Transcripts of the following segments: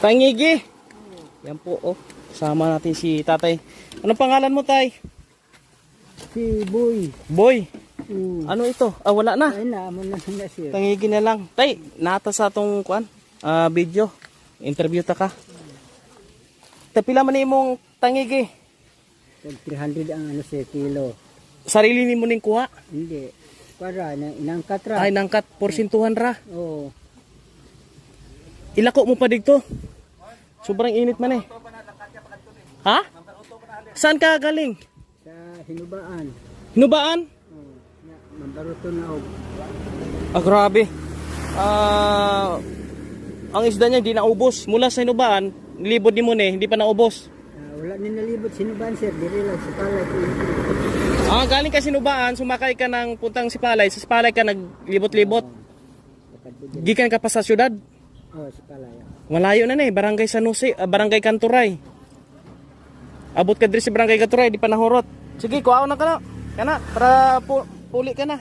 Tangigi. Yan po, oh. Kasama natin si tatay. Anong pangalan mo, tay? Si Boy. Boy. Ano ito? Ah, wala na. Ay na, mo na siya. Tangigi na lang. Tay, nata sa atong video. Interview ta ka. Tapila man imong tangigi. 300 ang ano siya, kilo. Sarili ni mo ning kuha? Hindi. Para, inangkat ra. Ay, nangkat. Porsintuhan ra. Oo. Ilako mo pa dito. Sobrang init man eh. Ha? Saan ka galing? Sa Hinubaan. Hinubaan? Oo. Mambaruto na og. Ah, grabe. Ang isda niya hindi naubos. Mula sa Hinubaan, nilibod ni Mune, hindi pa naubos. Wala ni nalibot Hinubaan sir. Diri lang sa palay. Galing ka Hinubaan, sumakay ka ng puntang Sipalay. Sa Sipalay ka naglibot-libot. Gikan ka pa sa syudad. Oo, sa palay. Malayo na eh, Barangay San Jose, Barangay Canturay. Abot ka diri sa Barangay Canturay, di pa nahurot. Sige, kuha na ka na. Kana, para puli ka na.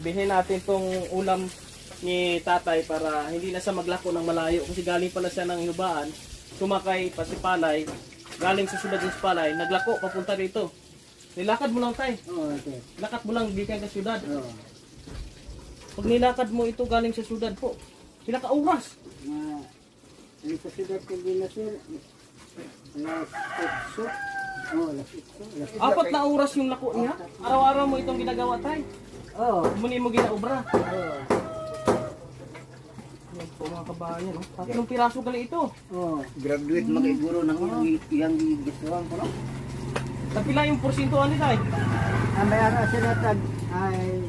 Bihin natin tong ulam ni tatay para hindi na siya maglako ng malayo. Kasi galing pala siya ng Hinubaan, sumakay pa si Palay, galing sa syudad ng Sipalay, naglako, papunta dito. Nilakad mo lang tay. Oo, okay. Lakad mo lang, di ka sa syudad. Oo. Pag nilakad mo ito galing sa syudad po, pila ka oras? Ano sa siyudad ko din na sir? Alas 8. Oo, alas 8. Apat na oras yung lako niya. Araw-araw mo itong ginagawa tay. Oo. Muni mo ginaobra. Oo. Yan po mga kabayan. No? Tatlong piraso gali ito. Oo. Graduate makiguro ng iyang gituang ko no? Tapila yung porsintuan ni tay. Ang bayaran sa natag ay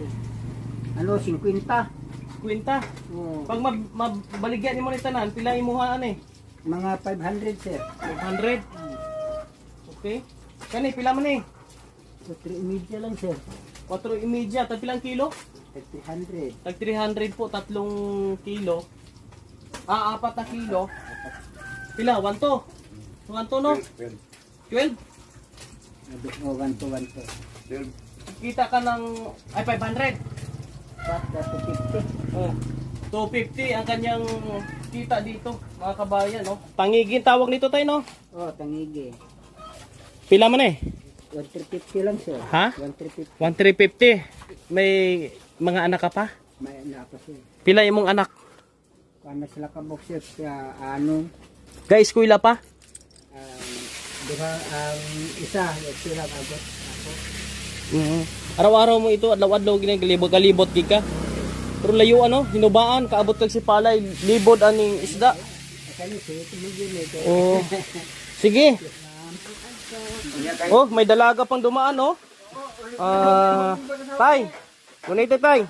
ano, 50. Kwenta. Oo. Pag mabaligyan mo ni tanan, pila imuhaan eh. Mga 500 sir. 500. Okay. Kani pila man eh. So 3 lang sir. 4.5 tag pilang kilo? 300. Tag 300 po, 3 kilo. 4 na kilo. Pila? 1 to? 1 to no? 12? Oh, 1 to 1 to. Kita ka ng, ay 500. What, that's 50. Oh. 250 ang kanyang kita dito, mga kabayan, no? Tangigin tawag nito tayo, no? Oh, tangigi. Pila man eh? 1350 lang sir. Ha? 1350. 1,350. May mga anak ka pa? May anak pa sir. Pila imong anak? Kano sila ka boxer sa anong Guys, kuila pa? diba isa sila abot ako. Araw-araw mo ito, adlaw-adlaw ginagalibot gid ka. Pero layo ano, Hinubaan, kaabot kag si Palay, libod aning isda. Kani sir, tumigil ito. Oh. Sige. Oh, may dalaga pang dumaan, oh. Tay. Kunite tay.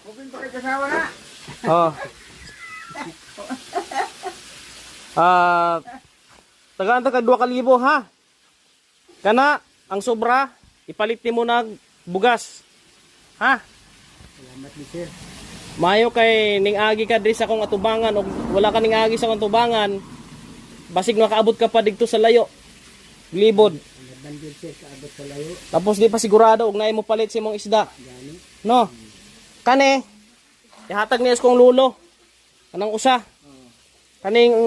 Open pa kay kasawa na. Oh. Tagaan ta kag 2,000 ha. Kana ang sobra ipalit nimo nag bugas. Ha? Salamat ni sir. Mayo kay ning agi ka diri sa akong atubangan o wala ka ning agi sa akong atubangan. Basig makaabot ka pa didto sa layo. Libod. Bandil sir sa abot sa layo. Tapos di pa sigurado og naay mo palit sa imong isda. Gani. No. Kani ihatag niya sa kong lulo. Kanang usa. Kaning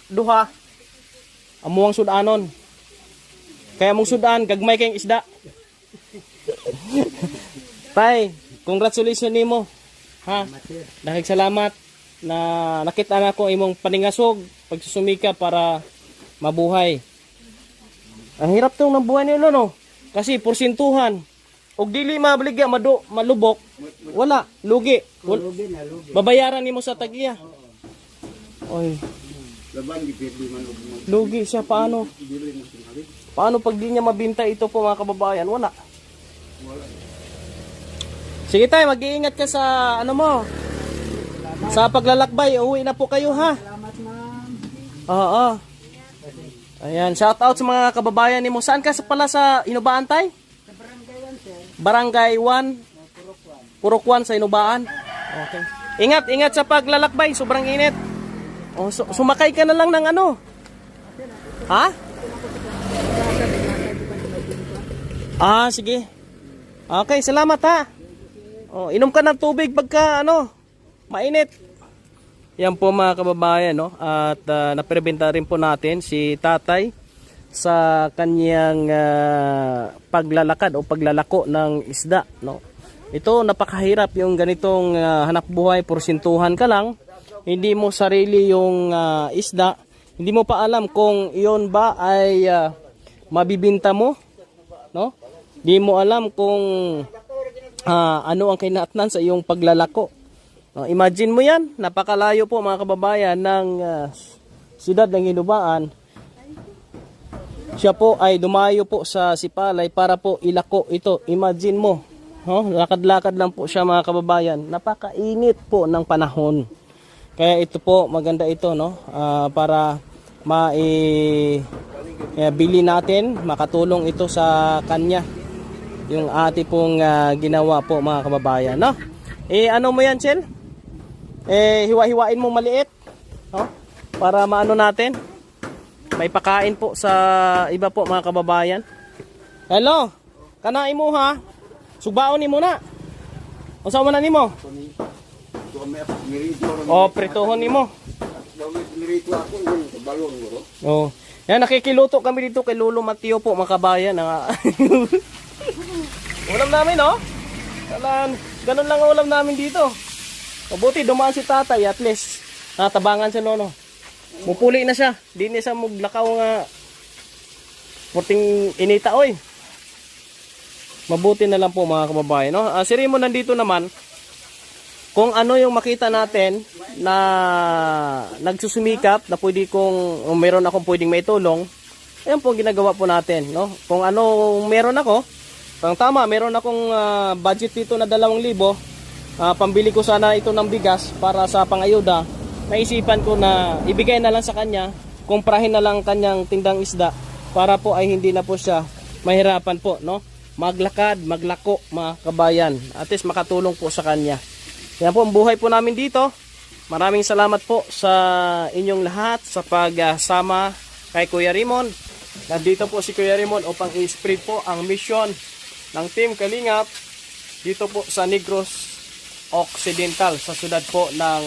duha amuang sudanon. Kaya mong sudan gagmay kayong isda. Tay, congratulations nimo. Ha? Dahil salamat na nakita na ko imong paningasog pagsusumika para mabuhay. Ang hirap tong ng buhay nila no. Kasi porsintuhan. Og dili mabaligya malubok, wala lugi. Lugi na lugi. Babayaran nimo sa tagiya. Oy, Laban gipili man og lugi siya paano? dili mo sinabi. Paano pag di niya mabinta ito po mga kababayan? Wala. Sige tayo, mag-iingat ka sa ano mo. Sa paglalakbay, uwi na po kayo ha. Salamat ma'am. Oo. Ayan, shout out sa mga kababayan nimo. Saan ka pala sa Hinubaan tay? Sa barangay 1 sir. Barangay 1, Purok 1 sa Hinubaan. Okay. Ingat sa paglalakbay, sobrang init. Oh, sumakay ka na lang ng ano? Ha? Sige. Okay, salamat ha. Oh, inom ka ng tubig pagka ano, mainit. Yan po mga kababayan, no? At naperbenta rin po natin si tatay sa kanyang paglalakad o paglalako ng isda, no? Ito napakahirap yung ganitong hanap buhay, porsintuhan ka lang, hindi mo sarili yung isda, hindi mo pa alam kung iyon ba ay mabibinta mo, no? Hindi mo alam kung ano ang kinaatnan sa iyong paglalako. No, imagine mo yan, napakalayo po mga kababayan ng siyudad ng Ginubaan. Siya po ay dumayo po sa Sipalay para po ilako ito. Imagine mo, no? Lakad-lakad lang po siya mga kababayan. Napakainit po ng panahon. Kaya ito po, maganda ito, no? Para bili natin, makatulong ito sa kanya. Yung ate pong ginawa po mga kababayan, no? Ano mo yan, Chel? Hiwa-hiwain mo maliit, no? Para maano natin. May pakain po sa iba po mga kababayan. Hello, kanain mo ha. Sugbaon ni mo na. Unsa man na nimo? O pritohon nimo. Oh. Yan, nakikiluto kami dito kay Lolo Mateo po mga kabayan. Ulam namin, no? Ganun lang ang ulam namin dito. Mabuti dumaan si tatay, at least natabangan siya, no? Mupuli na siya. Di niya siya maglakaw nga puting inita, oy. Mabuti na lang po mga kababayan, no? Si Rimo nandito naman. Kung ano yung makita natin na nagsusumikap na pwede kong meron akong pwedeng maitulong, ayun po ginagawa po natin, no? Kung ano meron ako, tama, meron akong budget dito na 2,000. Pambili ko sana ito ng bigas para sa pangayuda. Naisipan ko na ibigay na lang sa kanya, kumprahin na lang kanyang tindang isda para po ay hindi na po siya mahirapan po, no? Maglakad, maglako mga kabayan. At least makatulong po sa kanya. Yan po ang buhay po namin dito. Maraming salamat po sa inyong lahat sa pagsama kay Kuya Raymond. Nandito po si Kuya Raymond upang i-spread po ang mission ng Team Kalingap dito po sa Negros Occidental, sa siyudad po ng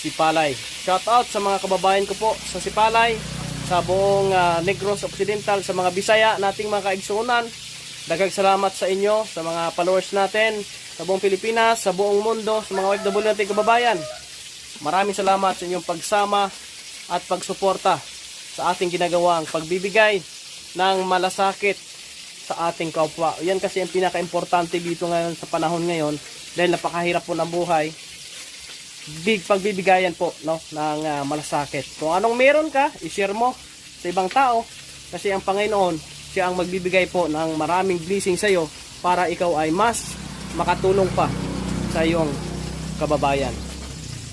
Sipalay. Shout out sa mga kababayan ko po sa Sipalay, sa buong Negros Occidental, sa mga Bisaya nating mga kaigsuunan. Daghang salamat sa inyo, sa mga followers natin sa buong Pilipinas, sa buong mundo, sa mga OFW nating kababayan. Maraming salamat sa inyong pagsama at pagsuporta sa ating ginagawang pagbibigay ng malasakit sa ating kapwa. Yan kasi ang pinaka-importante dito ngayon sa panahon ngayon, dahil napakahirap po ng buhay. Pagbibigayan po, no, ng malasakit. Kung anong meron ka, i-share mo sa ibang tao, kasi ang Panginoon, siya ang magbibigay po ng maraming blessing sa iyo para ikaw ay mas makatulong pa sa iyong kababayan.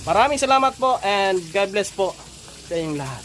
Maraming salamat po and God bless po sa inyong lahat.